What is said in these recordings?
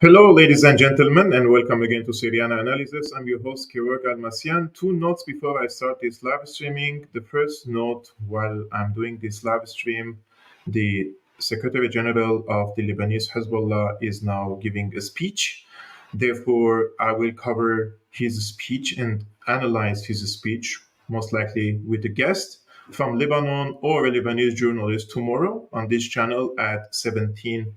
Hello, ladies and gentlemen, and welcome again to Syriana Analysis. I'm your host, Almassian. Two notes before I start this live streaming. The first note, while I'm doing this live stream, the Secretary General of the Lebanese Hezbollah is now giving a speech. Therefore, I will cover his speech and analyze his speech, most likely with a guest from Lebanon or a Lebanese journalist tomorrow on this channel at 17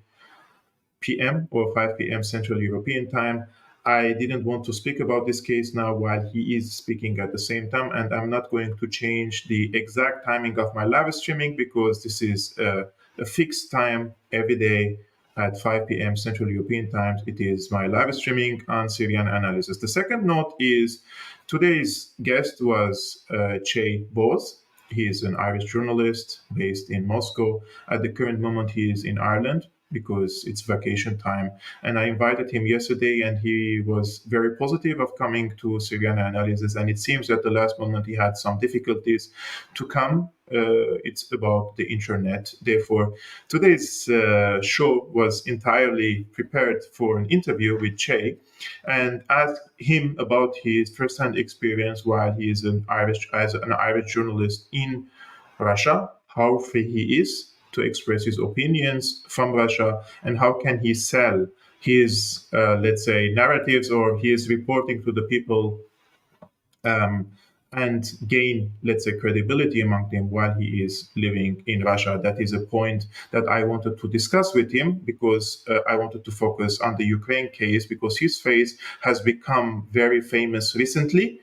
p.m. or 5 p.m. Central European Time. I didn't want to speak about this case now while he is speaking at the same time, and I'm not going to change the exact timing of my live streaming because this is a fixed time every day at 5 p.m. Central European Time. It is my live streaming on Syriana Analysis. The second note is today's guest was Chay Bowes. He is an Irish journalist based in Moscow. At the current moment, he is in Ireland. because it's vacation time. And I invited him yesterday, and he was very positive of coming to Syriana Analysis. And it seems at the last moment he had some difficulties to come. It's about the internet. Therefore, today's show was entirely prepared for an interview with Chay, and asked him about his first-hand experience while he is as an Irish journalist in Russia, how free he is to express his opinions from Russia, and how can he sell his, let's say, narratives or his reporting to the people, and gain, let's say, credibility among them while he is living in Russia. That is a point that I wanted to discuss with him, because I wanted to focus on the Ukraine case, because his face has become very famous recently,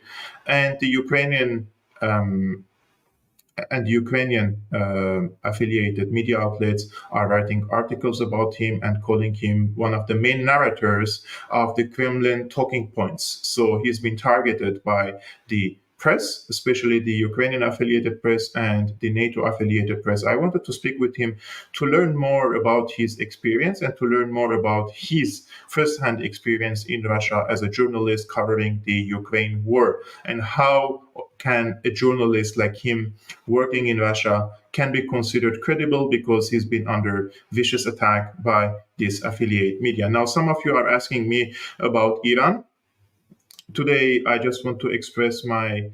and the Ukrainian affiliated media outlets are writing articles about him and calling him one of the main narrators of the Kremlin talking points. So he's been targeted by the press, especially the Ukrainian affiliated press and the NATO affiliated press. I wanted to speak with him to learn more about his experience and to learn more about his first-hand experience in Russia as a journalist covering the Ukraine war, and how can a journalist like him working in Russia can be considered credible, because he's been under vicious attack by this affiliate media. Now, some of you are asking me about Iran. Today, I just want to express my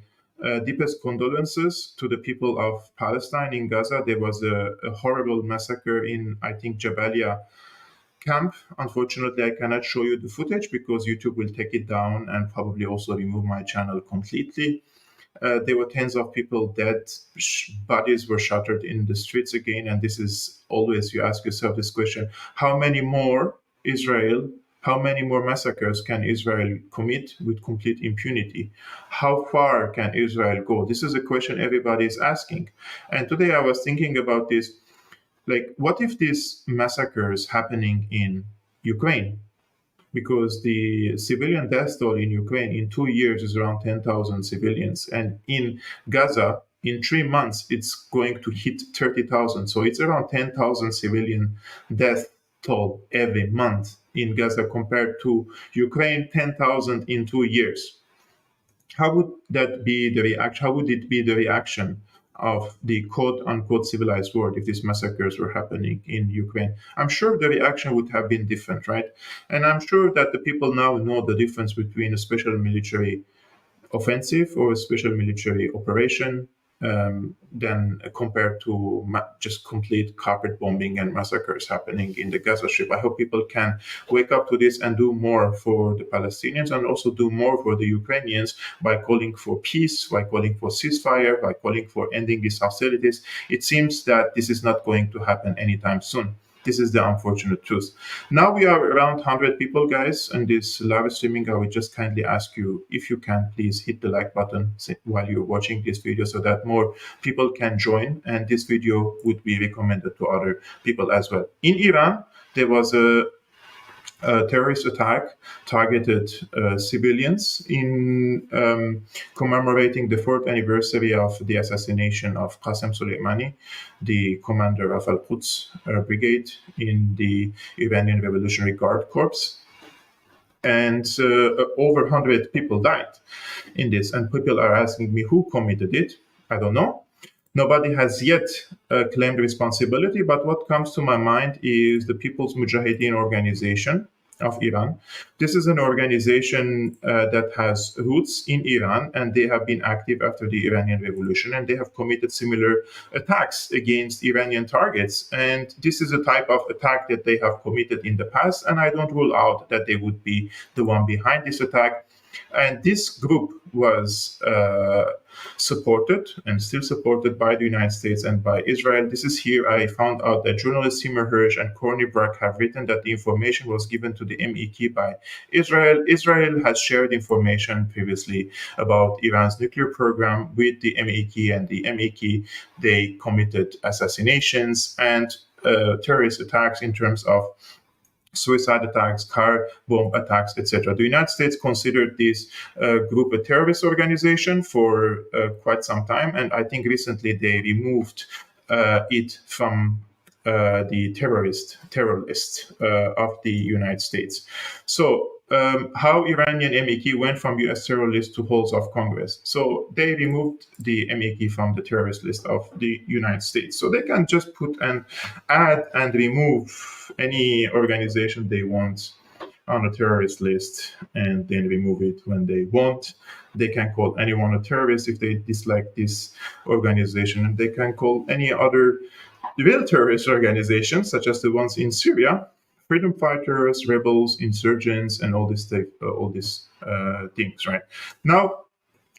deepest condolences to the people of Palestine in Gaza. There was a horrible massacre in, I think, Jabalia camp. Unfortunately, I cannot show you the footage because YouTube will take it down and probably also remove my channel completely. There were tens of people dead, bodies were shattered in the streets again, and this is always, you ask yourself this question: how many more massacres can Israel commit with complete impunity? How far can Israel go? This is a question everybody is asking. And today I was thinking about this, like, what if these massacres happening in Ukraine? Because the civilian death toll in Ukraine in 2 years is around 10,000 civilians. And in Gaza, in 3 months, it's going to hit 30,000. So it's around 10,000 civilian death toll every month in Gaza, compared to Ukraine, 10,000 in 2 years. How would that be the reaction? How would it be the reaction of the quote-unquote civilized world if these massacres were happening in Ukraine? I'm sure the reaction would have been different, right? And I'm sure that the people now know the difference between a special military offensive or a special military operation than compared to just complete carpet bombing and massacres happening in the Gaza Strip. I hope people can wake up to this and do more for the Palestinians, and also do more for the Ukrainians by calling for peace, by calling for ceasefire, by calling for ending these hostilities. It seems that this is not going to happen anytime soon. This is the unfortunate truth. Now we are around 100 people, guys, and this live streaming. I would just kindly ask you, if you can, please hit the like button while you're watching this video, so that more people can join, and this video would be recommended to other people as well. In Iran, there was a terrorist attack targeted civilians in commemorating the 4th anniversary of the assassination of Qasem Soleimani, the commander of Al-Quds Brigade in the Iranian Revolutionary Guard Corps. And over 100 people died in this. And people are asking me who committed it. I don't know. Nobody has yet claimed responsibility, but what comes to my mind is the People's Mujahideen Organization of Iran. This is an organization that has roots in Iran, and they have been active after the Iranian Revolution, and they have committed similar attacks against Iranian targets. And this is a type of attack that they have committed in the past, and I don't rule out that they would be the one behind this attack. And this group was supported and still supported by the United States and by Israel. This is here I found out that journalists Seymour Hersh and Corny Brack have written that the information was given to the MEK by Israel. Israel has shared information previously about Iran's nuclear program with the MEK, and the MEK, they committed assassinations and terrorist attacks in terms of suicide attacks, car bomb attacks, etc. The United States considered this group a terrorist organization for quite some time, and I think recently they removed it from the terror list of the United States. So how Iranian MEK went from US terror list to halls of Congress. So they removed the MEK from the terrorist list of the United States. So they can just put and add and remove any organization they want on a terrorist list and then remove it when they want. They can call anyone a terrorist if they dislike this organization, and they can call any other real terrorist organizations, such as the ones in Syria, freedom fighters, rebels, insurgents, and all these things. Right now,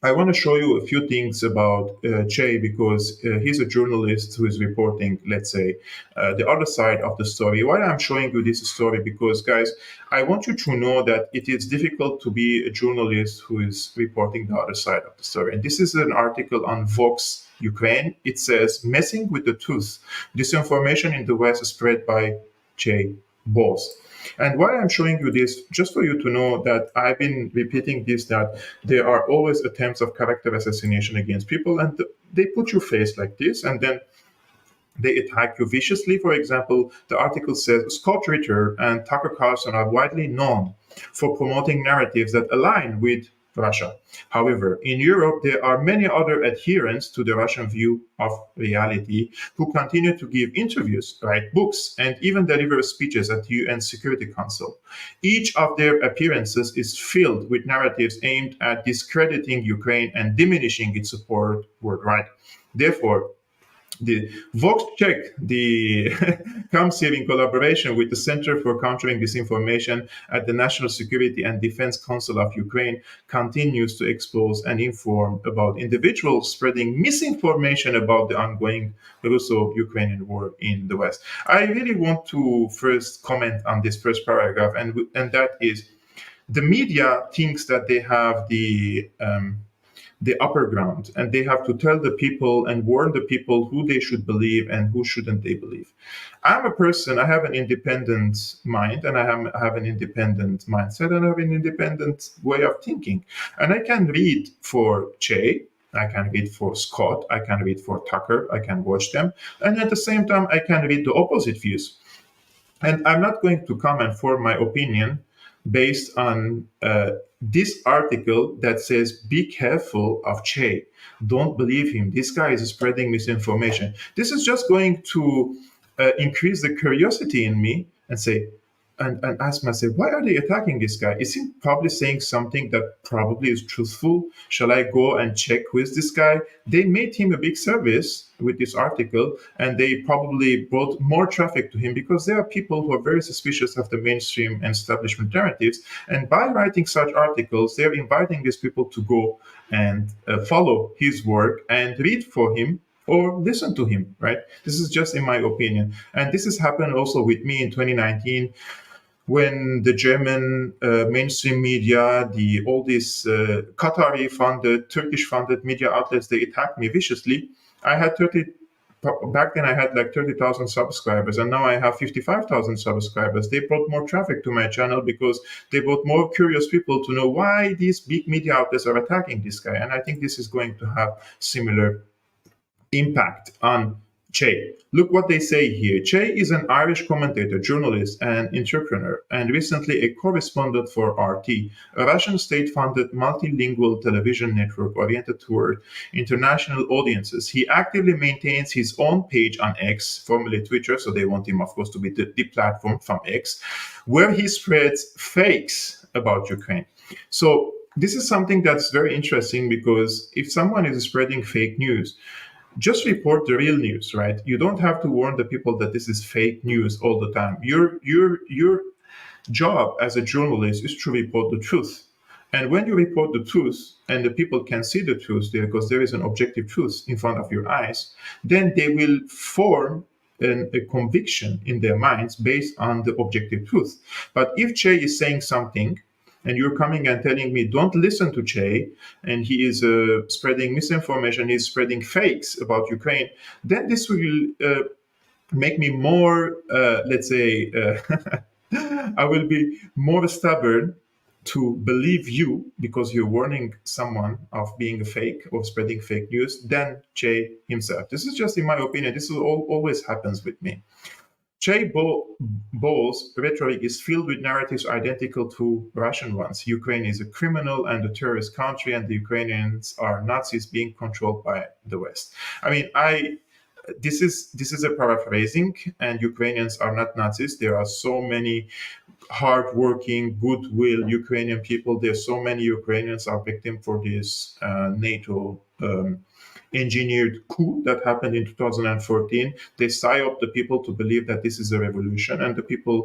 I want to show you a few things about Chay, because he's a journalist who is reporting, let's say, the other side of the story. Why I'm showing you this story? Because, guys, I want you to know that it is difficult to be a journalist who is reporting the other side of the story. And this is an article on Vox Ukraine. It says, "Messing with the truth. Disinformation in the West spread by Chay Bowes." And why I'm showing you this, just for you to know that I've been repeating this, that there are always attempts of character assassination against people, and they put your face like this, and then they attack you viciously. For example, the article says Scott Ritter and Tucker Carlson are widely known for promoting narratives that align with Russia. However, in Europe, there are many other adherents to the Russian view of reality who continue to give interviews, write books, and even deliver speeches at the UN Security Council. Each of their appearances is filled with narratives aimed at discrediting Ukraine and diminishing its support worldwide. Therefore, the Vox Check, the comes here in collaboration with the Center for Countering Disinformation at the National Security and Defense Council of Ukraine, continues to expose and inform about individuals spreading misinformation about the ongoing Russo-Ukrainian war in the West. I really want to first comment on this first paragraph, and that is, the media thinks that they have the upper ground, and they have to tell the people and warn the people who they should believe and who shouldn't they believe. I'm a person, I have an independent mind, and I have an independent mindset, and I have an independent way of thinking. And I can read for Chay, I can read for Scott, I can read for Tucker, I can watch them, and at the same time, I can read the opposite views. And I'm not going to come and form my opinion based on this article that says, "Be careful of Chay. Don't believe him. This guy is spreading misinformation." This is just going to increase the curiosity in me and say, and ask myself, why are they attacking this guy? Is he probably saying something that probably is truthful? Shall I go and check who is this guy? They made him a big service with this article, and they probably brought more traffic to him, because there are people who are very suspicious of the mainstream and establishment narratives. And by writing such articles, they're inviting these people to go and follow his work and read for him or listen to him, right? This is just in my opinion. And this has happened also with me in 2019, when the German mainstream media, all these Qatari-funded, Turkish-funded media outlets, they attacked me viciously. I had back then I had like 30,000 subscribers, and now I have 55,000 subscribers. They brought more traffic to my channel because they brought more curious people to know why these big media outlets are attacking this guy. And I think this is going to have similar impact on Chay. Look what they say here. Chay is an Irish commentator, journalist, and entrepreneur, and recently a correspondent for RT, a Russian state-funded multilingual television network oriented toward international audiences. He actively maintains his own page on X, formerly Twitter, so they want him, of course, to be the platform from X, where he spreads fakes about Ukraine. So this is something that's very interesting, because if someone is spreading fake news, just report the real news, right? You don't have to warn the people that this is fake news all the time. Your job as a journalist is to report the truth. And when you report the truth and the people can see the truth there, because there is an objective truth in front of your eyes, then they will form a conviction in their minds based on the objective truth. But if Chay is saying something, and you're coming and telling me, don't listen to Chay, and he is spreading misinformation, he's spreading fakes about Ukraine, then this will make me more, let's say, I will be more stubborn to believe you because you're warning someone of being a fake or spreading fake news than Chay himself. This is just in my opinion. This is always happens with me. Chay Bowes' rhetoric is filled with narratives identical to Russian ones. Ukraine is a criminal and a terrorist country, and the Ukrainians are Nazis being controlled by the West. I mean, this is a paraphrasing, and Ukrainians are not Nazis. There are so many hardworking, goodwill Ukrainian people. There's so many Ukrainians are victim for this NATO engineered coup that happened in 2014. They psyop the people to believe that this is a revolution, and the people,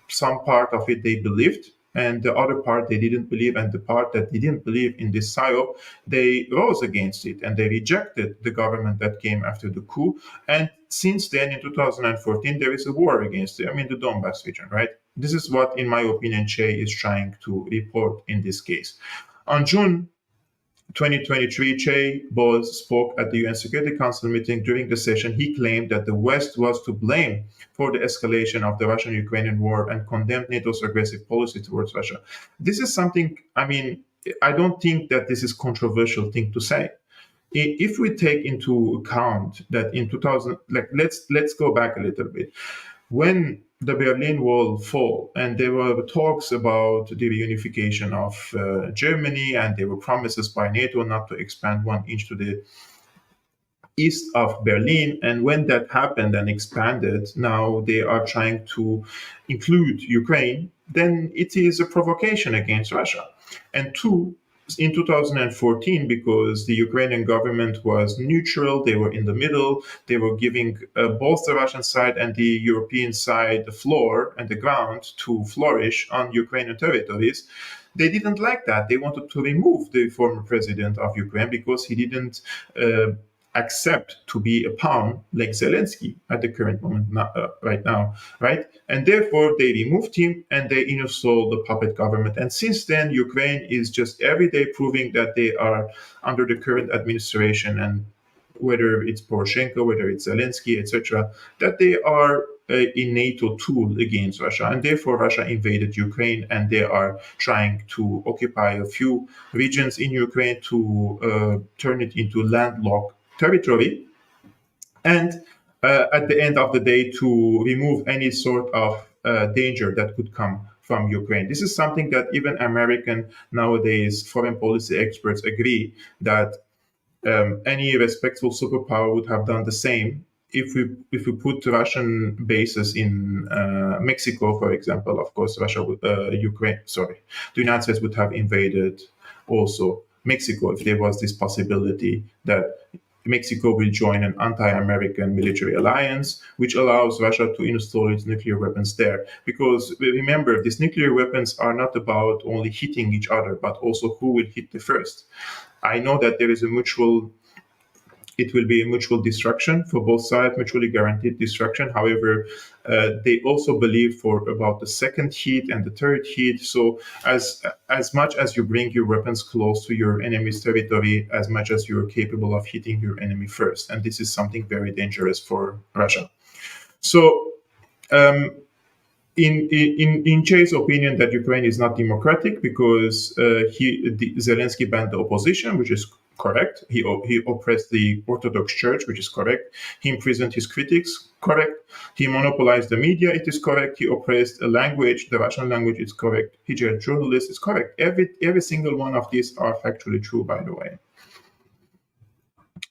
some part of it they believed, and the other part they didn't believe, and the part that didn't believe in this psyop, they rose against it and they rejected the government that came after the coup. And since then, in 2014, there is a war against it. I mean, the Donbass region, right? This is what, in my opinion, Chay is trying to report in this case. On June 2023, Chay Bowes spoke at the UN Security Council meeting. During the session, he claimed that the West was to blame for the escalation of the Russian-Ukrainian war and condemned NATO's aggressive policy towards Russia. This is something, I mean, I don't think that this is a controversial thing to say. If we take into account that in 2000, let's go back a little bit. When the Berlin Wall fell, and there were talks about the reunification of Germany, and there were promises by NATO not to expand 1 inch to the east of Berlin. And when that happened and expanded, now they are trying to include Ukraine, then it is a provocation against Russia. And two, in 2014, because the Ukrainian government was neutral, they were in the middle, they were giving both the Russian side and the European side the floor and the ground to flourish on Ukrainian territories. They didn't like that. They wanted to remove the former president of Ukraine because he didn't accept to be a pawn like Zelensky at the current moment, right now, right? And therefore, they removed him and they installed the puppet government. And since then, Ukraine is just every day proving that they are under the current administration, and whether it's Poroshenko, whether it's Zelensky, etc., that they are a NATO tool against Russia. And therefore, Russia invaded Ukraine, and they are trying to occupy a few regions in Ukraine to turn it into landlocked territory, and at the end of the day to remove any sort of danger that could come from Ukraine. This is something that even American nowadays foreign policy experts agree that any respectful superpower would have done the same if we put Russian bases in Mexico, for example. Of course, the United States would have invaded also Mexico if there was this possibility that Mexico will join an anti-American military alliance, which allows Russia to install its nuclear weapons there. Because remember, these nuclear weapons are not about only hitting each other, but also who will hit the first. I know that there is it will be a mutual destruction for both sides, mutually guaranteed destruction. However, they also believe for about the second hit and the third hit. So as much as you bring your weapons close to your enemy's territory, as much as you're capable of hitting your enemy first. And this is something very dangerous for Russia. So in Chay's opinion, that Ukraine is not democratic because Zelensky banned the opposition, which is correct. He oppressed the Orthodox Church, which is correct. He imprisoned his critics, correct. He monopolized the media, it is correct. He oppressed a language, the Russian language, is correct. He jailed journalists, is correct. Every single one of these are factually true, by the way.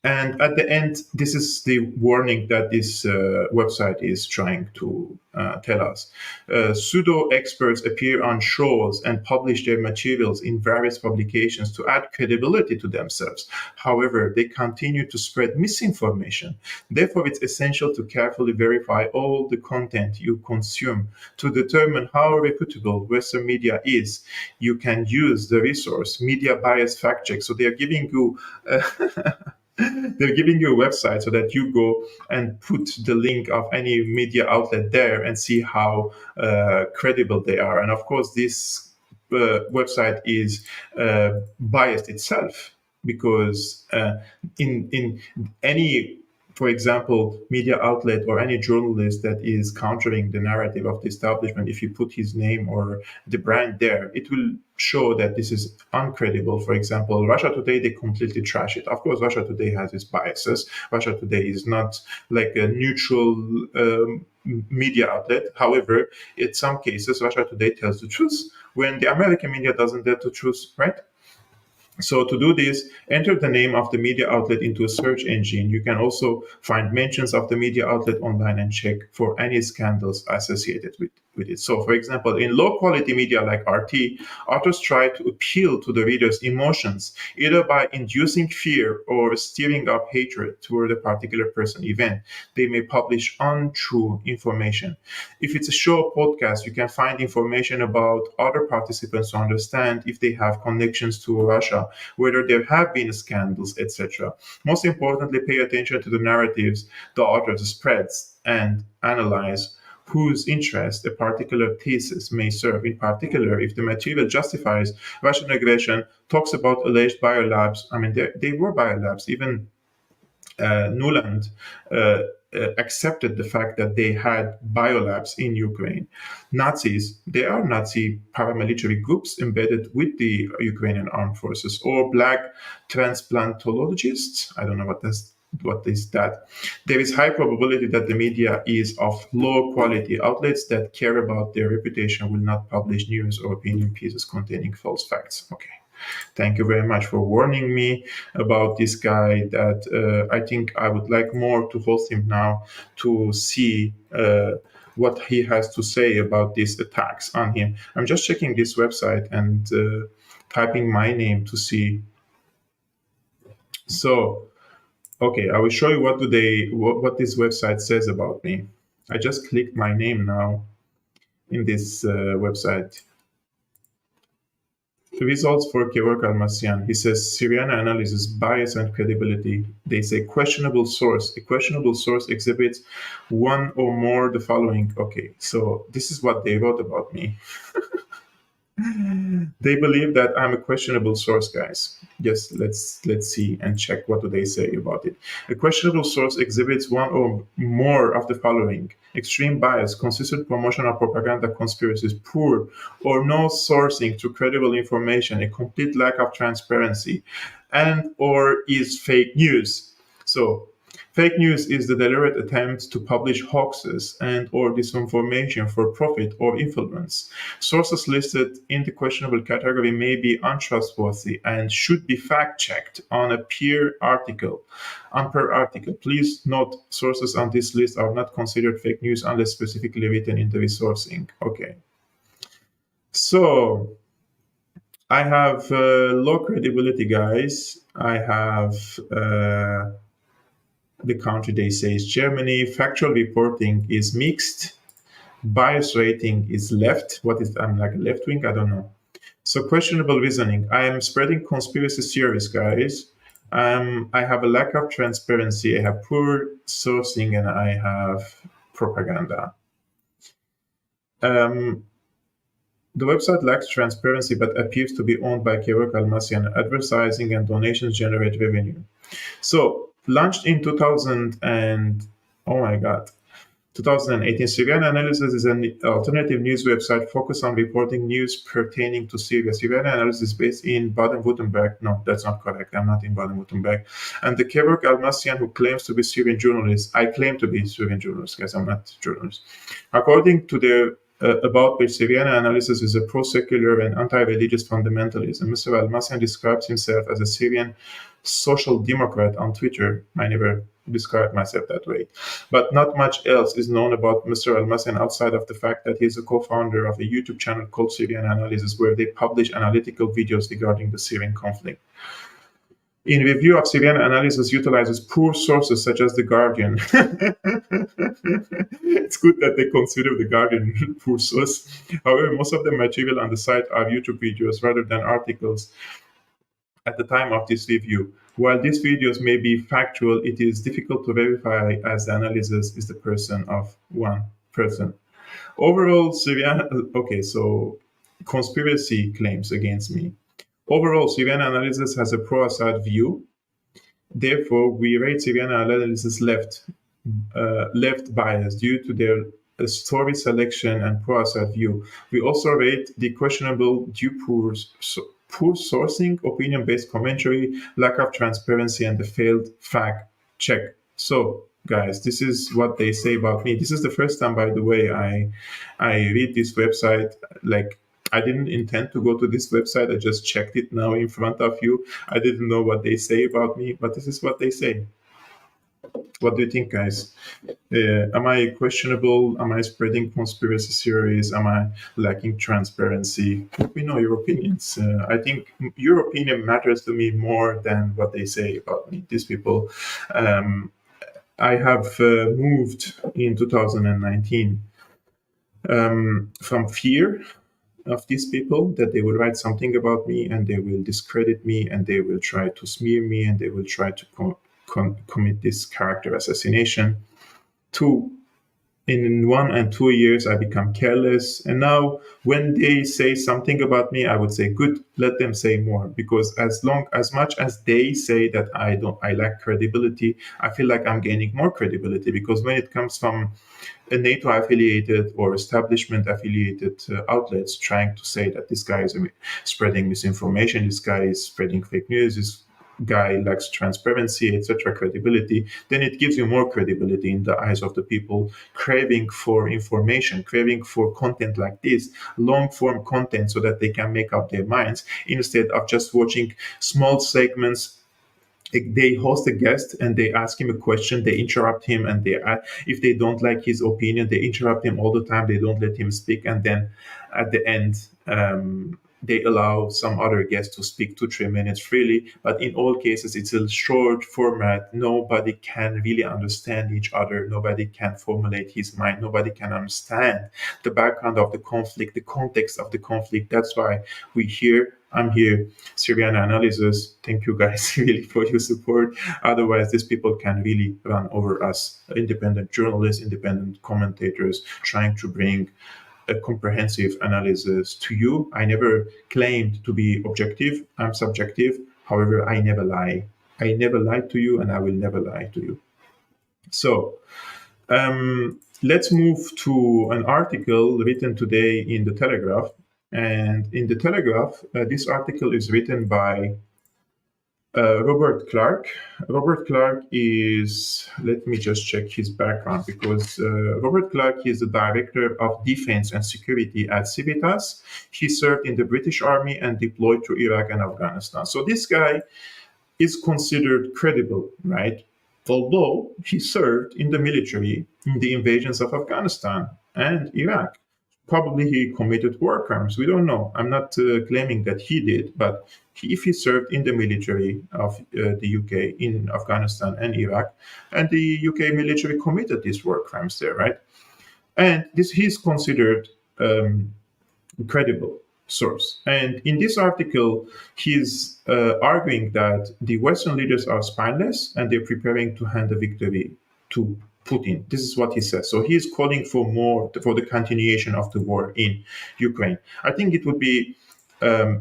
And at the end, this is the warning that this website is trying to tell us. Pseudo-experts appear on shows and publish their materials in various publications to add credibility to themselves. However, they continue to spread misinformation. Therefore, it's essential to carefully verify all the content you consume to determine how reputable Western media is. You can use the resource Media Bias Fact Check. So they're giving you they're giving you a website so that you go and put the link of any media outlet there and see how credible they are. And of course, this website is biased itself, because in any for example, media outlet or any journalist that is countering the narrative of the establishment, if you put his name or the brand there, it will show that this is uncredible. For example, Russia Today, they completely trash it. Of course, Russia Today has its biases. Russia Today is not like a neutral media outlet. However, in some cases, Russia Today tells the truth when the American media doesn't tell the truth, right? So to do this, enter the name of the media outlet into a search engine. You can also find mentions of the media outlet online and check for any scandals associated with it. So for example, in low quality media like RT, authors try to appeal to the reader's emotions, either by inducing fear or stirring up hatred toward a particular person event. They may publish untrue information. If it's a show or podcast, you can find information about other participants to understand if they have connections to Russia, whether there have been scandals, etc. Most importantly, pay attention to the narratives the author spreads and analyze whose interest a particular thesis may serve. In particular, if the material justifies Russian aggression, talks about alleged biolabs, I mean, they were biolabs, even Nuland accepted the fact that they had biolabs in Ukraine. Nazis, they are Nazi paramilitary groups embedded with the Ukrainian armed forces, or black transplantologists. I don't know what is that. There is high probability that the media is of low quality. Outlets that care about their reputation will not publish news or opinion pieces containing false facts. Okay. Thank you very much for warning me about this guy that I think I would like more to host him now to see what he has to say about these attacks on him. I'm just checking this website and typing my name to see. So, okay, I will show you what this website says about me. I just clicked my name now in this website. The results for Almassian. He says Syriana Analysis, bias and credibility. They say questionable source. A questionable source exhibits one or more the following. Okay, so this is what they wrote about me. They believe that I'm a questionable source, guys. Just let's see and check what do they say about it. A questionable source exhibits one or more of the following: extreme bias, consistent promotion of propaganda conspiracies, poor or no sourcing to credible information, a complete lack of transparency, and or is fake news. So fake news is the deliberate attempt to publish hoaxes and or disinformation for profit or influence. Sources listed in the questionable category may be untrustworthy and should be fact-checked on a per article. Please note, sources on this list are not considered fake news unless specifically written in the resourcing. Okay. So I have low credibility, guys. I have the country they say is Germany. Factual reporting is mixed. Bias rating is left. I'm like a left wing? I don't know. So questionable reasoning. I am spreading conspiracy theories, guys. I have a lack of transparency. I have poor sourcing, and I have propaganda. The website lacks transparency but appears to be owned by Almassian. Advertising and donations generate revenue. So launched in 2018, Syriana Analysis is an alternative news website focused on reporting news pertaining to Syria. Syriana Analysis is based in Baden-Württemberg. No, that's not correct. I'm not in Baden-Württemberg. And the Kevork Almassian, who claims to be Syrian journalist. I claim to be Syrian journalist, guys. I'm not a journalist. According to their about which Syriana Analysis is a pro-secular and anti-religious fundamentalism. Mr. Almassian describes himself as a Syrian social democrat on Twitter. I never described myself that way. But not much else is known about Mr. Almassian outside of the fact that he is a co-founder of a YouTube channel called Syriana Analysis, where they publish analytical videos regarding the Syrian conflict. In review of Syriana Analysis utilizes poor sources such as The Guardian. It's good that they consider The Guardian poor source. However, most of the material on the site are YouTube videos rather than articles at the time of this review. While these videos may be factual, it is difficult to verify as the analysis is the person of one person. Overall, so conspiracy claims against me. Overall, Syriana Analysis has a pro-Assad view. Therefore, we rate Syriana Analysis left bias due to their story selection and pro-Assad view. We also rate the questionable due poor sourcing, opinion-based commentary, lack of transparency, and the failed fact check. So, guys, this is what they say about me. This is the first time, by the way, I read this website. Like, I didn't intend to go to this website. I just checked it now in front of you. I didn't know what they say about me, but this is what they say. What do you think, guys? Am I questionable? Am I spreading conspiracy theories? Am I lacking transparency? We know your opinions. I think your opinion matters to me more than what they say about me. These people. I have moved in 2019 from fear of these people that they will write something about me and they will discredit me and they will try to smear me and they will try to commit this character assassination. In 1 and 2 years, I become careless. And now when they say something about me, I would say, good, let them say more. Because as much as they say that I lack credibility, I feel like I'm gaining more credibility. Because when it comes from a NATO affiliated or establishment affiliated outlets trying to say that this guy is spreading misinformation, this guy is spreading fake news, this guy lacks transparency, etc., credibility, then it gives you more credibility in the eyes of the people craving for information, craving for content like this, long form content, so that they can make up their minds instead of just watching small segments. They host a guest and they ask him a question, they interrupt him, and if they don't like his opinion, they interrupt him all the time, they don't let him speak, and then at the end they allow some other guest to speak 2-3 minutes freely. But in all cases, it's a short format. Nobody can really understand each other. Nobody can formulate his mind. Nobody can understand the background of the conflict, the context of the conflict. That's why I'm here, Syriana Analysis. Thank you guys really for your support. Otherwise, these people can really run over us. Independent journalists, independent commentators trying to bring a comprehensive analysis to you. I never claimed to be objective. I'm subjective. However, I never lie. I never lied to you, and I will never lie to you. So let's move to an article written today in the Telegraph. And in the Telegraph, this article is written by Robert Clark. Robert Clark is, let me just check his background, because Robert Clark is the Director of Defense and Security at Civitas. He served in the British Army and deployed to Iraq and Afghanistan. So this guy is considered credible, right? Although he served in the military in the invasions of Afghanistan and Iraq. Probably he committed war crimes. We don't know. I'm not claiming that he did, but if he served in the military of the UK in Afghanistan and Iraq, and the UK military committed these war crimes there, right? And he's considered credible source. And in this article, he's arguing that the Western leaders are spineless and they're preparing to hand the victory to Putin. This is what he says. So he is calling for the continuation of the war in Ukraine. I think it would be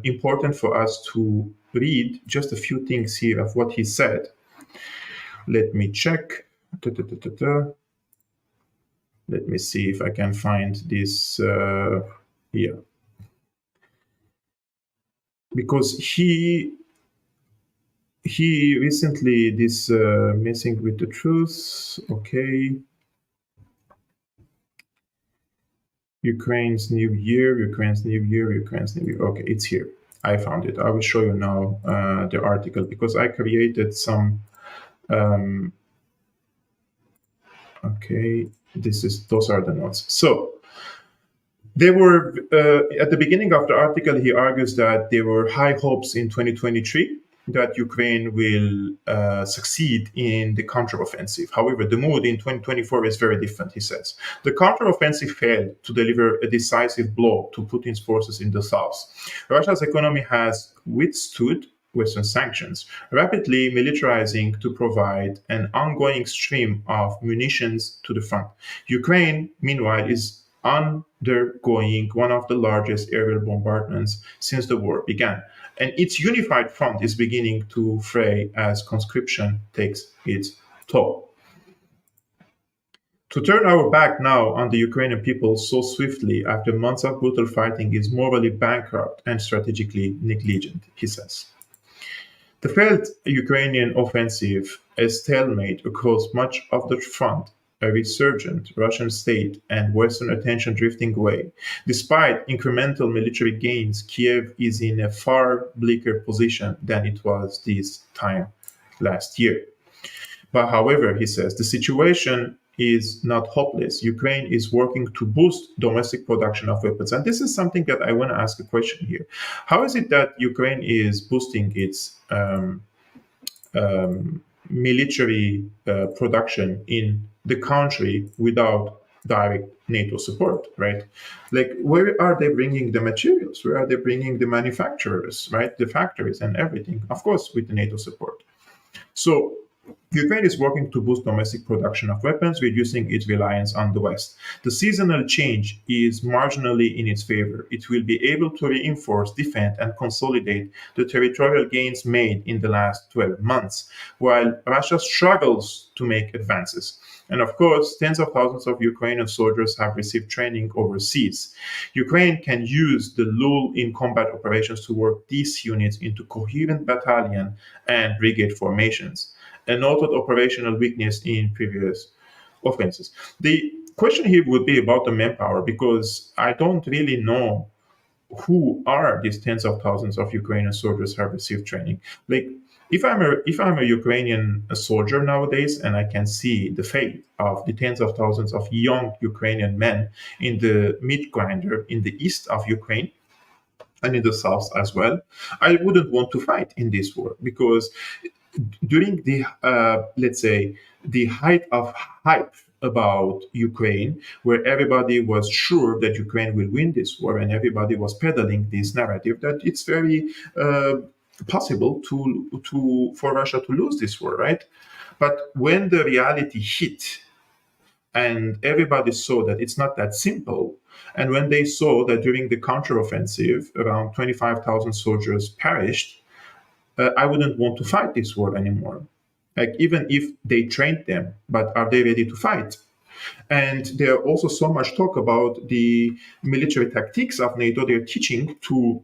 important for us to read just a few things here of what he said. Let me check. Let me see if I can find this here. Because he recently, this Messing with the Truth, okay. Ukraine's New Year. Okay, it's here. I found it. I will show you now the article, because I created some. Okay, those are the notes. So there were at the beginning of the article, he argues that there were high hopes in 2023 that Ukraine will succeed in the counteroffensive. However, the mood in 2024 is very different, he says. The counteroffensive failed to deliver a decisive blow to Putin's forces in the south. Russia's economy has withstood Western sanctions, rapidly militarizing to provide an ongoing stream of munitions to the front. Ukraine, meanwhile, is undergoing one of the largest aerial bombardments since the war began. And its unified front is beginning to fray as conscription takes its toll. To turn our back now on the Ukrainian people so swiftly after months of brutal fighting is morally bankrupt and strategically negligent, he says. The failed Ukrainian offensive, a stalemate across much of the front, a resurgent Russian state, and Western attention drifting away. Despite incremental military gains, Kiev is in a far bleaker position than it was this time last year. But however, he says, the situation is not hopeless. Ukraine is working to boost domestic production of weapons. And this is something that I want to ask a question here. How is it that Ukraine is boosting its military production in the country without direct NATO support, right? Like, where are they bringing the materials? Where are they bringing the manufacturers, right? The factories and everything, of course, with the NATO support. So Ukraine is working to boost domestic production of weapons, reducing its reliance on the West. The seasonal change is marginally in its favor. It will be able to reinforce, defend, and consolidate the territorial gains made in the last 12 months, while Russia struggles to make advances. And of course, tens of thousands of Ukrainian soldiers have received training overseas. Ukraine can use the lull in combat operations to work these units into coherent battalion and brigade formations, a noted operational weakness in previous offenses. The question here would be about the manpower, because I don't really know who are these tens of thousands of Ukrainian soldiers who have received training. Like, if I'm a Ukrainian soldier nowadays, and I can see the fate of the tens of thousands of young Ukrainian men in the meat grinder in the east of Ukraine and in the south as well, I wouldn't want to fight in this war, because during the let's say the height of hype about Ukraine, where everybody was sure that Ukraine will win this war, and everybody was peddling this narrative that it's very possible for Russia to lose this war, right? But when the reality hit, and everybody saw that it's not that simple, and when they saw that during the counteroffensive around 25,000 soldiers perished, I wouldn't want to fight this war anymore. Like, even if they trained them, but are they ready to fight? And there are also so much talk about the military tactics of NATO. They're teaching to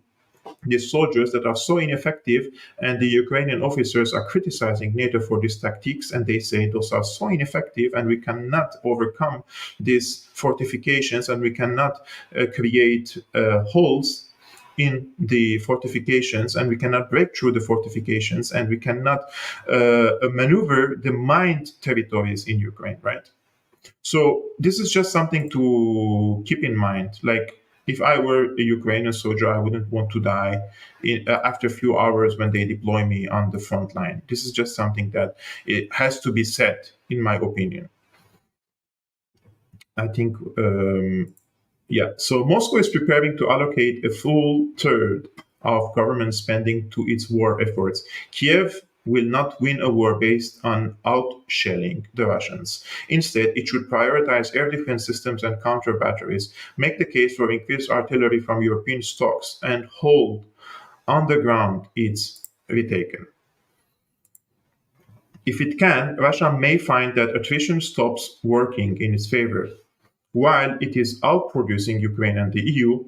the soldiers that are so ineffective, and the Ukrainian officers are criticizing NATO for these tactics, and they say those are so ineffective, and we cannot overcome these fortifications, and we cannot create holes in the fortifications, and we cannot break through the fortifications, and we cannot maneuver the mined territories in Ukraine, right? So this is just something to keep in mind. Like, if I were a Ukrainian soldier, I wouldn't want to die after a few hours when they deploy me on the front line. This is just something that it has to be said, in my opinion. I think, so Moscow is preparing to allocate a full third of government spending to its war efforts. Kiev will not win a war based on outshelling the Russians. Instead, it should prioritize air defense systems and counter batteries, make the case for increased artillery from European stocks, and hold on the ground it's retaken. If it can, Russia may find that attrition stops working in its favor. While it is outproducing Ukraine and the EU,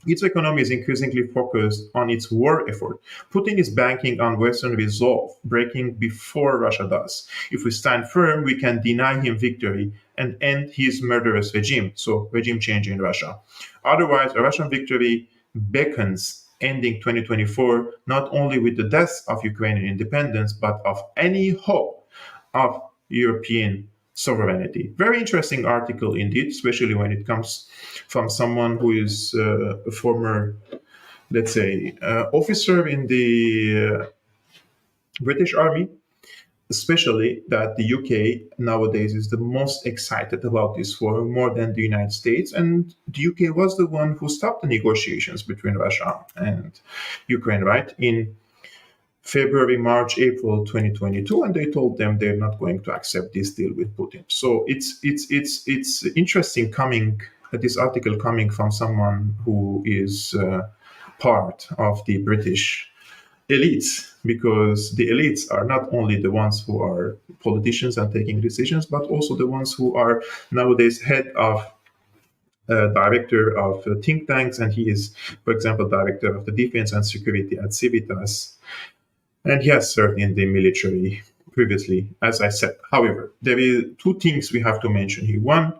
its economy is increasingly focused on its war effort. Putin is banking on Western resolve, breaking before Russia does. If we stand firm, we can deny him victory and end his murderous regime, so regime change in Russia. Otherwise, a Russian victory beckons ending 2024 not only with the death of Ukrainian independence, but of any hope of European sovereignty. Very interesting article indeed, especially when it comes from someone who is a former, let's say, officer in the British Army, especially that the UK nowadays is the most excited about this war, more than the United States. And the UK was the one who stopped the negotiations between Russia and Ukraine, right? In February, March, April 2022, and they told them they're not going to accept this deal with Putin. So it's interesting coming this article coming from someone who is part of the British elites, because the elites are not only the ones who are politicians and taking decisions, but also the ones who are nowadays head of director of think tanks, and he is, for example, director of the defense and security at Civitas, and he has served in the military previously, as I said. However, there are two things we have to mention here. One,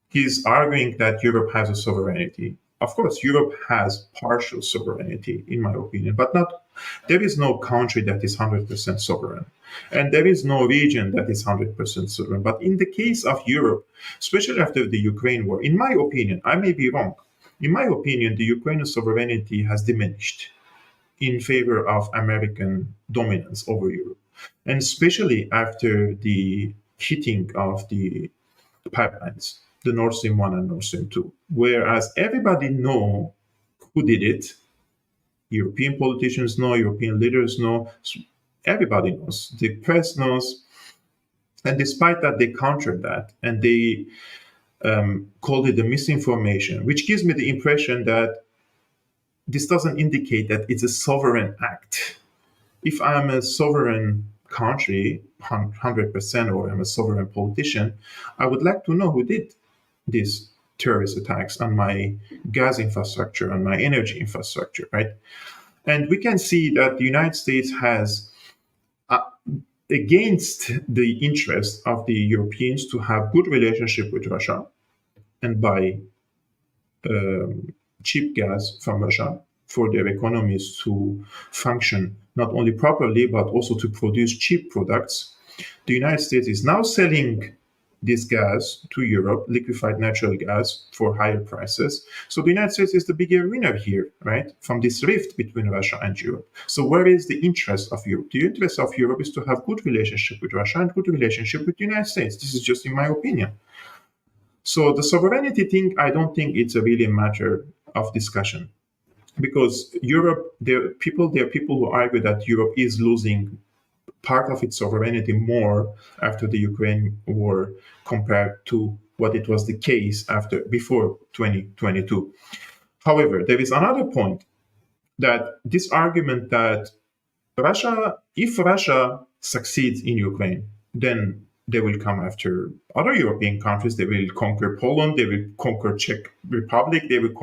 he's arguing that Europe has a sovereignty. Of course, Europe has partial sovereignty, in my opinion, but not. There is no country that is 100% sovereign, and there is no region that is 100% sovereign. But in the case of Europe, especially after the Ukraine war, in my opinion, I may be wrong. In my opinion, the Ukrainian sovereignty has diminished in favor of American dominance over Europe, and especially after the hitting of the pipelines, the Nord Stream 1 and Nord Stream 2, whereas everybody know who did it. European politicians know, European leaders know, everybody knows, the press knows, and despite that, they countered that, and they called it the misinformation, which gives me the impression that this doesn't indicate that it's a sovereign act. If I'm a sovereign country, 100%, or I'm a sovereign politician, I would like to know who did these terrorist attacks on my gas infrastructure, on my energy infrastructure, right? And we can see that the United States has, against the interest of the Europeans to have good relationship with Russia and buy cheap gas from Russia for their economies to function not only properly, but also to produce cheap products. The United States is now selling this gas to Europe, liquefied natural gas, for higher prices. So the United States is the bigger winner here, right, from this rift between Russia and Europe. So where is the interest of Europe? The interest of Europe is to have good relationship with Russia and good relationship with the United States. This is just in my opinion. So the sovereignty thing, I don't think it's a really matter of discussion, because Europe, there are people who argue that Europe is losing part of its sovereignty more after the Ukraine war compared to what it was the case before 2022. However, there is another point, that this argument that if Russia succeeds in Ukraine, then they will come after other European countries. They will conquer Poland, they will conquer Czech Republic, they will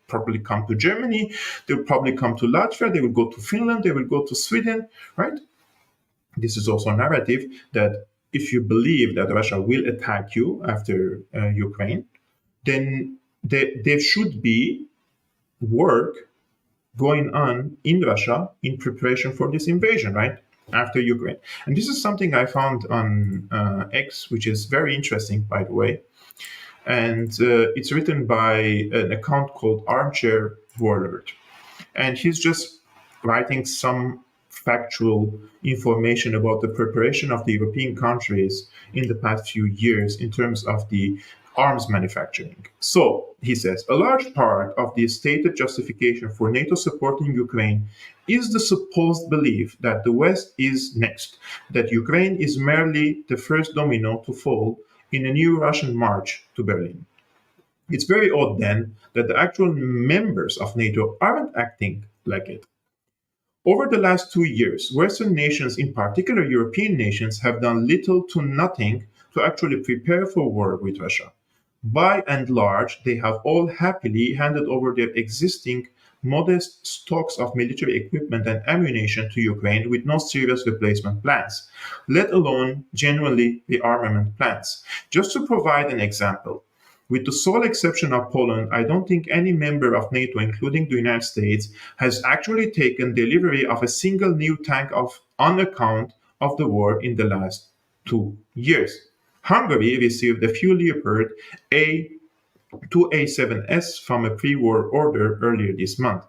probably come to Germany, they will probably come to Latvia, they will go to Finland, they will go to Sweden, right? This is also a narrative that if you believe that Russia will attack you after Ukraine, then there should be work going on in Russia in preparation for this invasion, right? After Ukraine. And this is something I found on X, which is very interesting, by the way. And it's written by an account called Armchair Warlord. And he's just writing some factual information about the preparation of the European countries in the past few years in terms of the arms manufacturing. So, he says, a large part of the stated justification for NATO supporting Ukraine is the supposed belief that the West is next, that Ukraine is merely the first domino to fall in a new Russian march to Berlin. It's very odd then that the actual members of NATO aren't acting like it. Over the last 2 years, Western nations, in particular European nations, have done little to nothing to actually prepare for war with Russia. By and large, they have all happily handed over their existing modest stocks of military equipment and ammunition to Ukraine with no serious replacement plans, let alone genuinely rearmament plans. Just to provide an example, with the sole exception of Poland, I don't think any member of NATO, including the United States, has actually taken delivery of a single new tank on account of the war in the last 2 years. Hungary received a few Leopard 2A7S from a pre-war order earlier this month.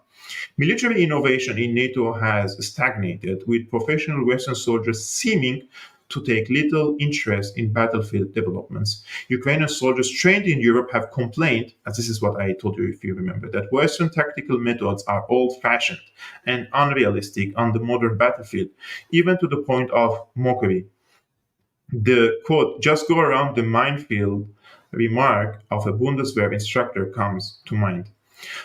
Military innovation in NATO has stagnated, with professional Western soldiers seeming to take little interest in battlefield developments. Ukrainian soldiers trained in Europe have complained, as this is what I told you if you remember, that Western tactical methods are old-fashioned and unrealistic on the modern battlefield, even to the point of mockery. The quote, just go around the minefield remark of a Bundeswehr instructor comes to mind.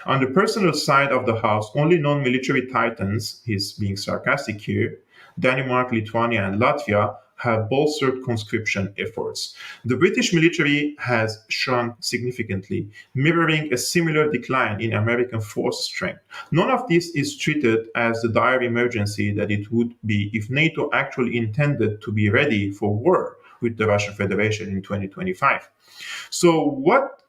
On the personal side of the house, only non-military titans, he's being sarcastic here, Denmark, Lithuania, and Latvia, have bolstered conscription efforts. The British military has shrunk significantly, mirroring a similar decline in American force strength. None of this is treated as the dire emergency that it would be if NATO actually intended to be ready for war with the Russian Federation in 2025. So what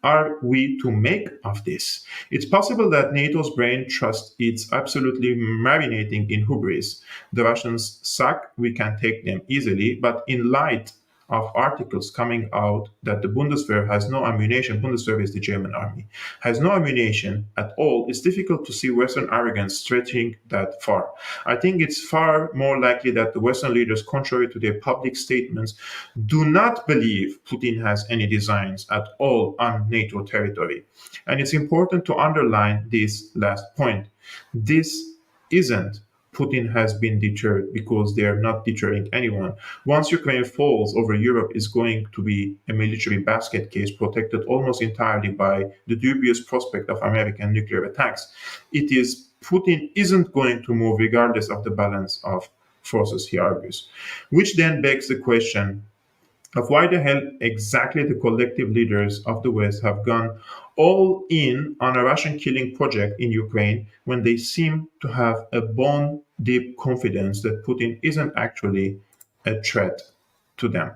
are we to make of this? It's possible that NATO's brain trust is absolutely marinating in hubris. The Russians suck, we can take them easily, but in light of articles coming out that the Bundeswehr has no ammunition, Bundeswehr is the German army, has no ammunition at all, it's difficult to see Western arrogance stretching that far. I think it's far more likely that the Western leaders, contrary to their public statements, do not believe Putin has any designs at all on NATO territory. And it's important to underline this last point. This isn't Putin has been deterred, because they are not deterring anyone. Once Ukraine falls, over Europe is going to be a military basket case protected almost entirely by the dubious prospect of American nuclear attacks. Putin isn't going to move regardless of the balance of forces, he argues. Which then begs the question of why the hell exactly the collective leaders of the West have gone all in on a Russian killing project in Ukraine when they seem to have a bone deep confidence that Putin isn't actually a threat to them.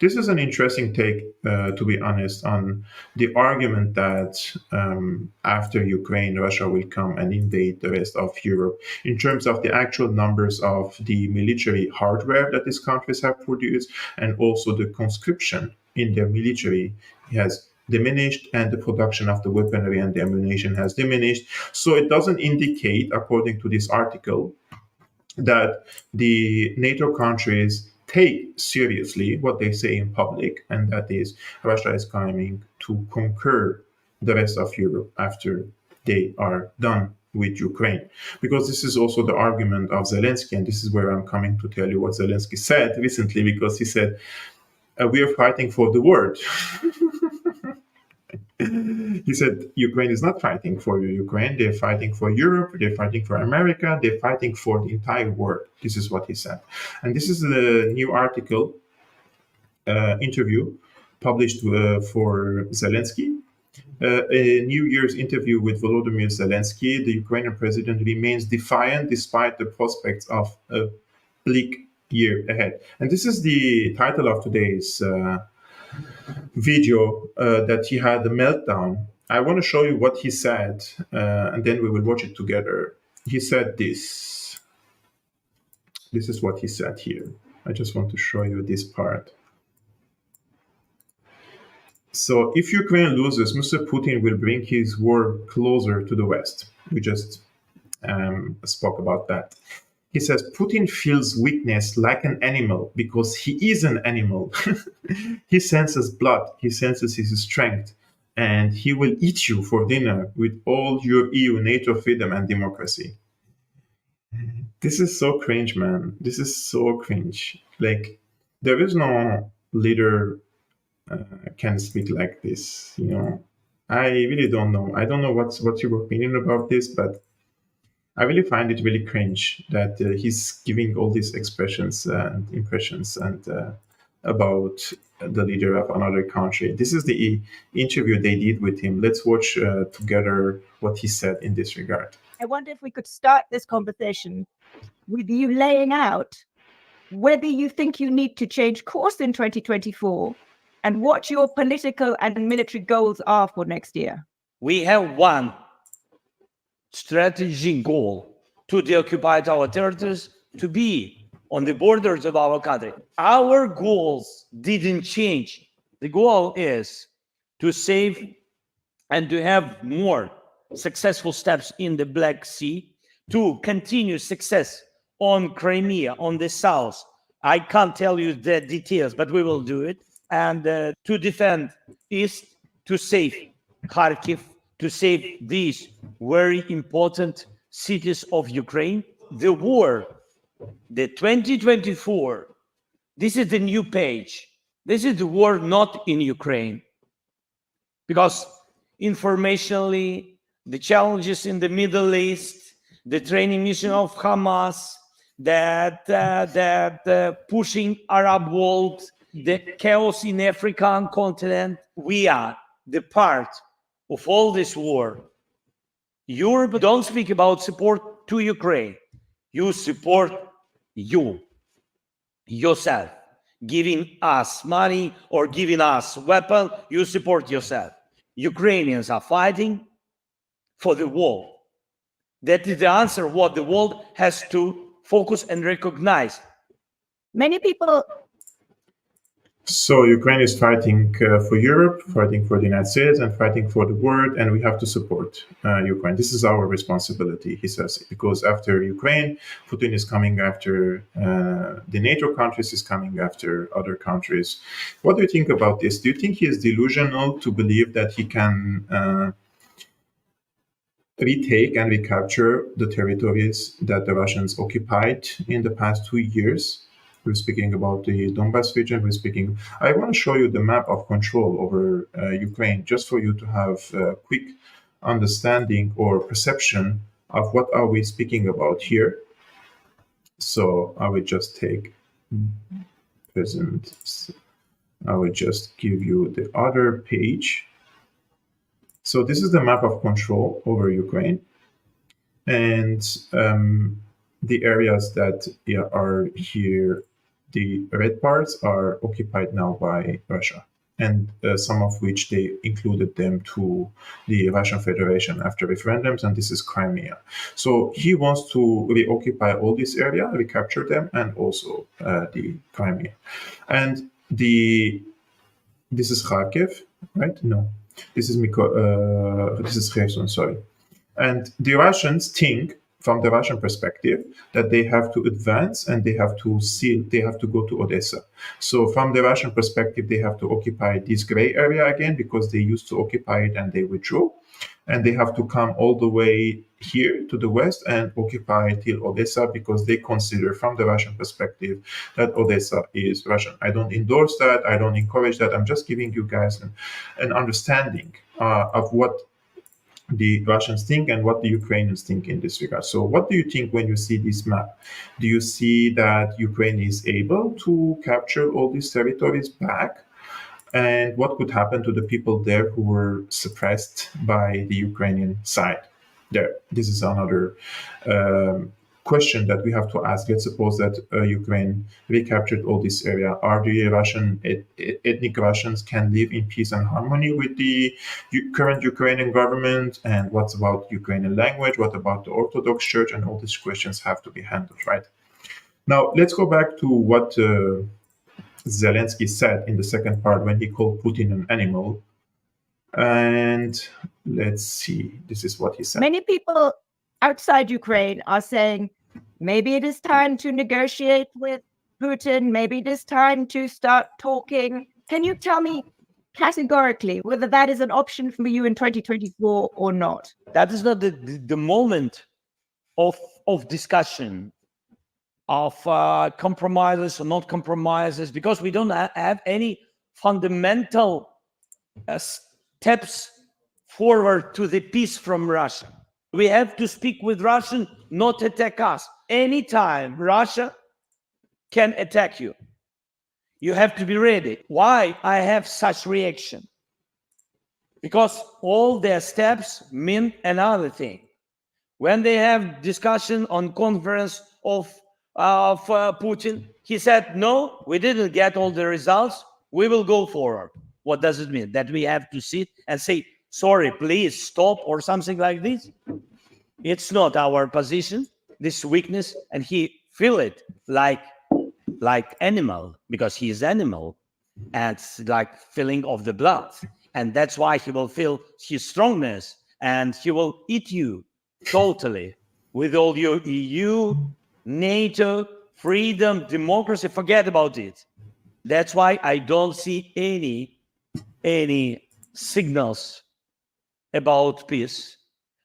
This is an interesting take, to be honest, on the argument that after Ukraine, Russia will come and invade the rest of Europe. In terms of the actual numbers of the military hardware that these countries have produced, and also the conscription in their military has diminished, and the production of the weaponry and the ammunition has diminished. So it doesn't indicate, according to this article, that the NATO countries take seriously what they say in public, and that is Russia is coming to conquer the rest of Europe after they are done with Ukraine. Because this is also the argument of Zelensky, and this is where I'm coming to tell you what Zelensky said recently, because he said, we are fighting for the world. He said Ukraine is not fighting for Ukraine, they're fighting for Europe, they're fighting for America, they're fighting for the entire world. This is what he said. And this is the new article, interview published for Zelensky. A New Year's interview with Volodymyr Zelensky. The Ukrainian president remains defiant despite the prospects of a bleak year ahead. And this is the title of today's video, that he had a meltdown. I want to show you what he said, and then we will watch it together. He said this. This is what he said here. I just want to show you this part. So if Ukraine loses, Mr. Putin will bring his war closer to the West. We just spoke about that. He says, Putin feels weakness like an animal because he is an animal. He senses blood, he senses his strength, and he will eat you for dinner with all your EU, NATO freedom and democracy. This is so cringe, man. This is so cringe. Like, there is no leader can speak like this, you know. I really don't know. I don't know what's your opinion about this, but I really find it really cringe that he's giving all these expressions and impressions and about the leader of another country. This is the interview they did with him. Let's watch together what he said in this regard. I wonder if we could start this conversation with you laying out whether you think you need to change course in 2024 and what your political and military goals are for next year. We have one strategic goal: to deoccupy our territories, to be on the borders of our country. Our goals didn't change. The goal is to save and to have more successful steps in the Black Sea, to continue success on Crimea, on the south. I can't tell you the details, but we will do it. And to defend east, to save Kharkiv, to save these very important cities of Ukraine. The war, the 2024, this is the new page. This is the war not in Ukraine. because informationally, the challenges in the Middle East, the training mission of Hamas, that pushing Arab world, the chaos in African continent, we are the part of all this war. Europe don't speak about support to Ukraine. You support yourself. Giving us money or giving us weapon, you support yourself. Ukrainians are fighting for the war. That is the answer what the world has to focus and recognize. Many people. So Ukraine is fighting for Europe, fighting for the United States, and fighting for the world, and we have to support Ukraine. This is our responsibility, he says, because after Ukraine, Putin is coming after the NATO countries, is coming after other countries. What do you think about this? Do you think he is delusional to believe that he can retake and recapture the territories that the Russians occupied in the past 2 years? We're speaking about the Donbas region. I want to show you the map of control over Ukraine, just for you to have a quick understanding or perception of what are we speaking about here. So I will just take present. I will just give you the other page. So this is the map of control over Ukraine, and the areas that are here, the red parts, are occupied now by Russia, and some of which they included them to the Russian Federation after referendums, and this is Crimea. So he wants to reoccupy all this area, recapture them, and also the Crimea. And this is Kharkiv, right? No, this is Kherson, sorry. And the Russians think, from the Russian perspective, that they have to advance and they have to go to Odessa. So from the Russian perspective, they have to occupy this gray area again, because they used to occupy it and they withdrew. And they have to come all the way here to the west and occupy till Odessa, because they consider, from the Russian perspective, that Odessa is Russian. I don't endorse that. I don't encourage that. I'm just giving you guys an understanding of what the Russians think and what the Ukrainians think in this regard. So what do you think when you see this map? Do you see that Ukraine is able to capture all these territories back? And what could happen to the people there who were suppressed by the Ukrainian side? This is another question that we have to ask. Let's suppose that Ukraine recaptured all this area. Are the Russian ethnic Russians can live in peace and harmony with the current Ukrainian government? And what's about Ukrainian language? What about the Orthodox Church? And all these questions have to be handled, right? Now, let's go back to what Zelensky said in the second part when he called Putin an animal. And let's see, this is what he said. Many people outside Ukraine are saying, maybe it is time to negotiate with Putin. Maybe it is time to start talking. Can you tell me categorically whether that is an option for you in 2024 or not? That is not the moment of discussion, of compromises or not compromises, because we don't have any fundamental steps forward to the peace from Russia. We have to speak with Russian, not attack us. Anytime Russia can attack you, you have to be ready. Why I have such reaction? Because all their steps mean another thing. When they have discussion on conference of Putin, he said, no, we didn't get all the results. We will go forward. What does it mean? That we have to sit and say, sorry, please stop, or something like this? It's not our position, this weakness, and he feel it like animal, because he is animal, and it's like feeling of the blood. And that's why he will feel his strongness, and he will eat you totally with all your EU, NATO, freedom, democracy. Forget about it. That's why I don't see any signals about peace.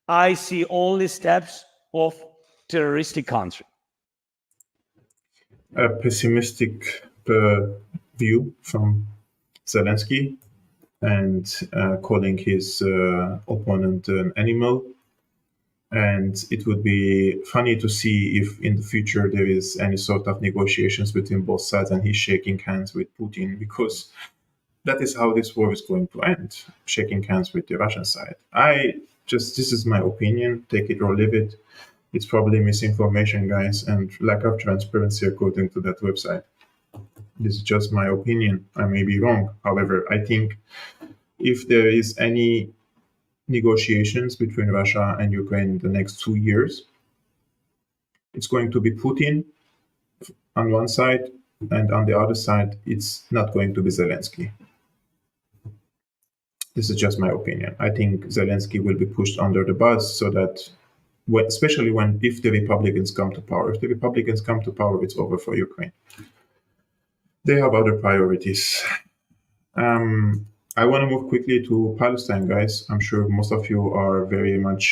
I see only steps of terroristic country. A pessimistic view from Zelensky. and calling his opponent an animal. And it would be funny to see if in the future there is any sort of negotiations between both sides and he's shaking hands with Putin, because that is how this war is going to end, shaking hands with the Russian side. This is my opinion, take it or leave it. It's probably misinformation, guys, and lack of transparency according to that website. This is just my opinion. I may be wrong. However, I think if there is any negotiations between Russia and Ukraine in the next 2 years, it's going to be Putin on one side, and on the other side, it's not going to be Zelensky. This is just my opinion. I think Zelensky will be pushed under the bus so that, especially if the Republicans come to power. If the Republicans come to power, it's over for Ukraine. They have other priorities. I want to move quickly to Palestine, guys. I'm sure most of you are very much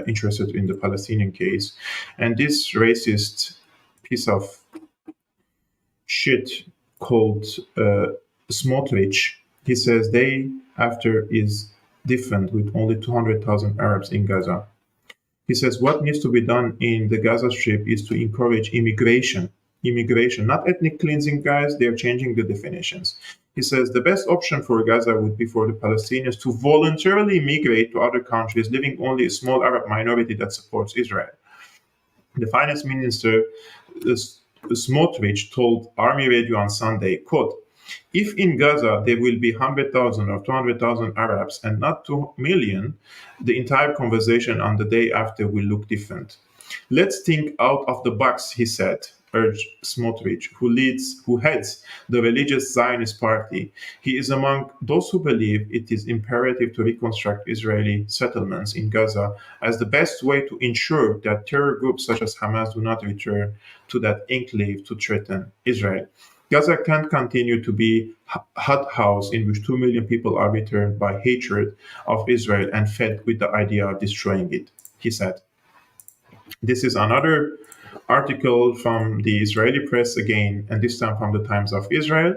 interested in the Palestinian case. And this racist piece of shit called Smotrich, he says day after is different with only 200,000 Arabs in Gaza. He says what needs to be done in the Gaza Strip is to encourage immigration, not ethnic cleansing, guys. They're changing the definitions. He says the best option for Gaza would be for the Palestinians to voluntarily migrate to other countries, leaving only a small Arab minority that supports Israel. The finance minister, Smotrich, told Army Radio on Sunday, quote, if in Gaza there will be 100,000 or 200,000 Arabs and not 2 million, the entire conversation on the day after will look different. Let's think out of the box, he said, urged Smotrich, who heads the religious Zionist party. He is among those who believe it is imperative to reconstruct Israeli settlements in Gaza as the best way to ensure that terror groups such as Hamas do not return to that enclave to threaten Israel. Gaza can't continue to be a hothouse in which 2 million people are returned by hatred of Israel and fed with the idea of destroying it, he said. This is another article from the Israeli press again, and this time from the Times of Israel.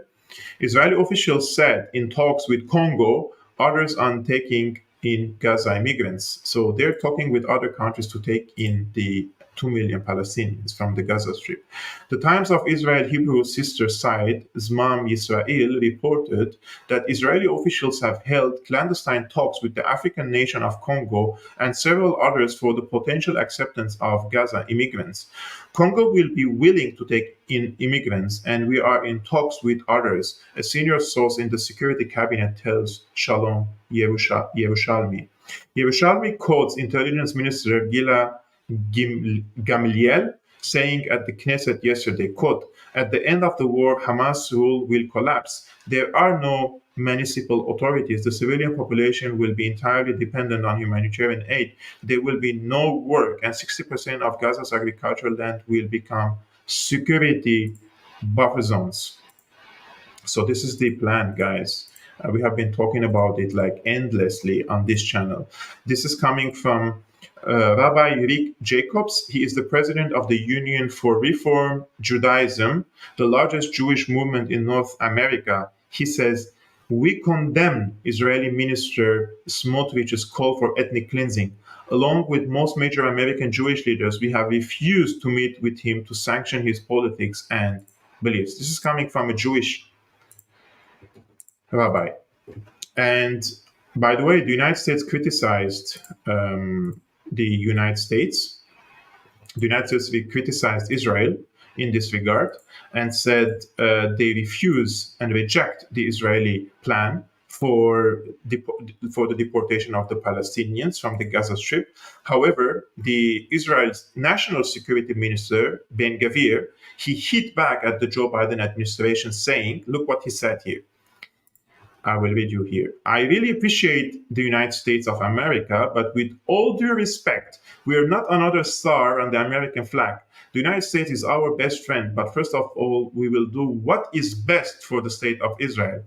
Israeli officials said in talks with Congo, others on taking in Gaza immigrants. So they're talking with other countries to take in the 2 million Palestinians from the Gaza Strip. The Times of Israel Hebrew sister site, Zmam Yisrael, reported that Israeli officials have held clandestine talks with the African nation of Congo and several others for the potential acceptance of Gaza immigrants. Congo will be willing to take in immigrants, and we are in talks with others, a senior source in the security cabinet tells Shalom Yerushalmi. Yerushalmi quotes Intelligence Minister Gila Gamliel saying at the Knesset yesterday, quote, at the end of the war, Hamas rule will collapse. There are no municipal authorities. The civilian population will be entirely dependent on humanitarian aid. There will be no work, and 60% of Gaza's agricultural land will become security buffer zones. So this is the plan, guys. We have been talking about it like endlessly on this channel. This is coming from Rabbi Rick Jacobs. He is the president of the Union for Reform Judaism, the largest Jewish movement in North America. He says, we condemn Israeli Minister Smotrich's call for ethnic cleansing. Along with most major American Jewish leaders, we have refused to meet with him to sanction his politics and beliefs. This is coming from a Jewish rabbi. And by the way, the United States criticized the United States criticized Israel in this regard and said they refuse and reject the Israeli plan for the deportation of the Palestinians from the Gaza Strip. However, the Israel's national security minister, Ben Gvir, he hit back at the Joe Biden administration saying, look what he said here. I will read you here. I really appreciate the United States of America, but with all due respect, we are not another star on the American flag. The United States is our best friend, but first of all, we will do what is best for the state of Israel.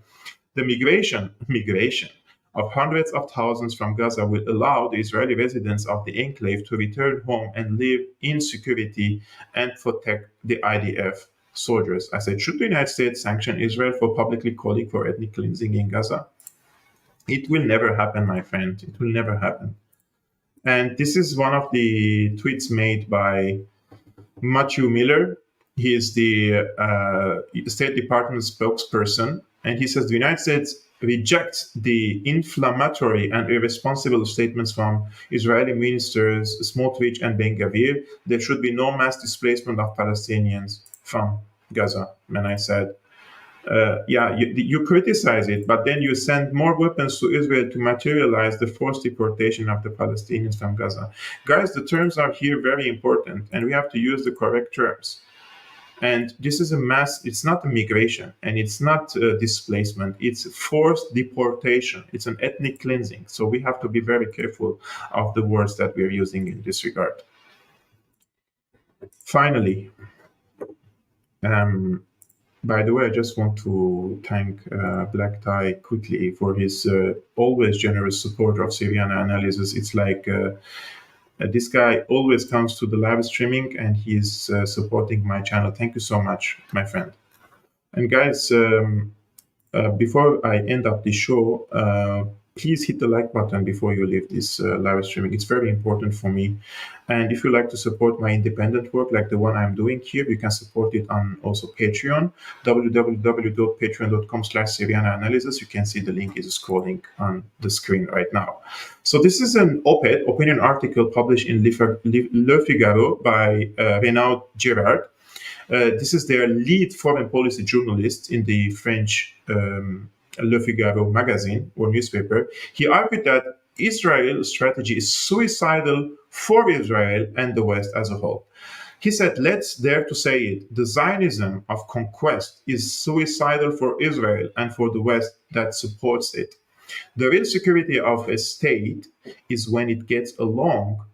The migration of hundreds of thousands from Gaza will allow the Israeli residents of the enclave to return home and live in security and protect the IDF soldiers. I said, should the United States sanction Israel for publicly calling for ethnic cleansing in Gaza? It will never happen, my friend. It will never happen. And this is one of the tweets made by Matthew Miller. He is the State Department spokesperson, and he says the United States rejects the inflammatory and irresponsible statements from Israeli ministers Smotrich and Ben Gvir. There should be no mass displacement of Palestinians from Gaza. And I said, you criticize it, but then you send more weapons to Israel to materialize the forced deportation of the Palestinians from Gaza. Guys, the terms are here very important, and we have to use the correct terms. And this is a mass, it's not a migration, and it's not displacement, it's forced deportation. It's an ethnic cleansing. So we have to be very careful of the words that we're using in this regard. Finally, by the way, I just want to thank Black Tie quickly for his always generous support of Syriana Analysis. It's like this guy always comes to the live streaming and he's supporting my channel. Thank you so much, my friend. And guys, before I end up the show, please hit the like button before you leave this live streaming. It's very important for me. And if you like to support my independent work, like the one I'm doing here, you can support it on also Patreon, www.patreon.com/Syriana Analysis. You can see the link is scrolling on the screen right now. So this is an op-ed, opinion article published in Le Figaro by Renaud Girard. This is their lead foreign policy journalist in the French Le Figaro magazine or newspaper. He argued that Israel's strategy is suicidal for Israel and the West as a whole. He said, let's dare to say it, the Zionism of conquest is suicidal for Israel and for the West that supports it. The real security of a state is when it gets along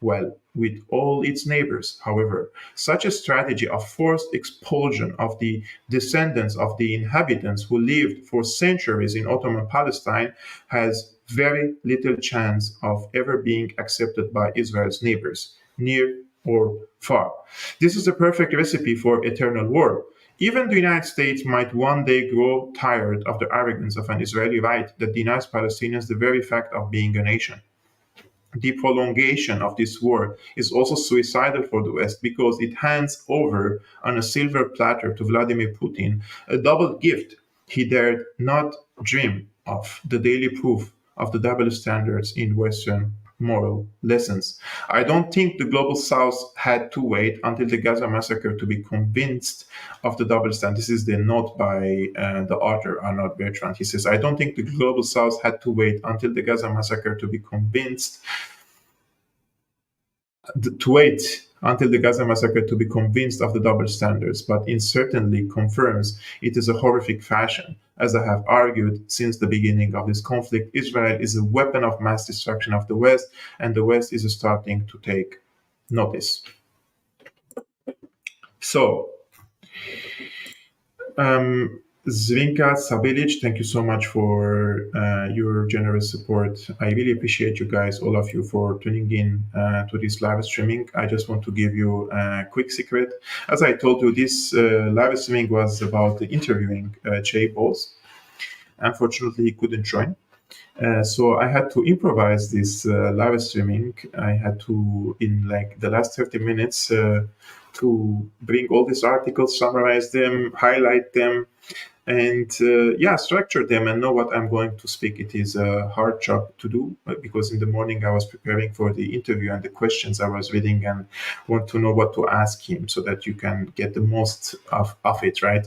well with all its neighbors. However, such a strategy of forced expulsion of the descendants of the inhabitants who lived for centuries in Ottoman Palestine has very little chance of ever being accepted by Israel's neighbors, near or far. This is a perfect recipe for eternal war. Even the United States might one day grow tired of the arrogance of an Israeli right that denies Palestinians the very fact of being a nation. The prolongation of this war is also suicidal for the West because it hands over on a silver platter to Vladimir Putin a double gift he dared not dream of, the daily proof of the double standards in Western moral lessons. I don't think the global South had to wait until the Gaza massacre to be convinced of the double standard. This is the note by the author, Arnold Bertrand. He says, I don't think the global South had to wait until the Gaza massacre to be convinced of the double standards, but it certainly confirms it is a horrific fashion. As I have argued since the beginning of this conflict, Israel is a weapon of mass destruction of the West, and the West is starting to take notice. So, Zvinka Sabelic, thank you so much for your generous support. I really appreciate you guys, all of you, for tuning in to this live streaming. I just want to give you a quick secret. As I told you, this live streaming was about interviewing Chay Bowes. Unfortunately, he couldn't join. So I had to improvise this live streaming. I had to, in like the last 30 minutes, to bring all these articles, summarize them, highlight them, and structure them and know what I'm going to speak. It is a hard job to do because in the morning I was preparing for the interview and the questions I was reading and want to know what to ask him so that you can get the most of it, right?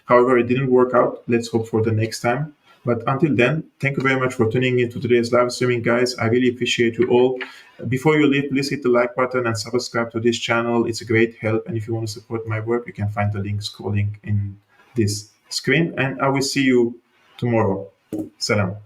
However, it didn't work out. Let's hope for the next time. But until then, thank you very much for tuning in to today's live streaming, guys. I really appreciate you all. Before you leave, please hit the like button and subscribe to this channel. It's a great help. And if you want to support my work, you can find the link scrolling in this screen. And I will see you tomorrow. Salam.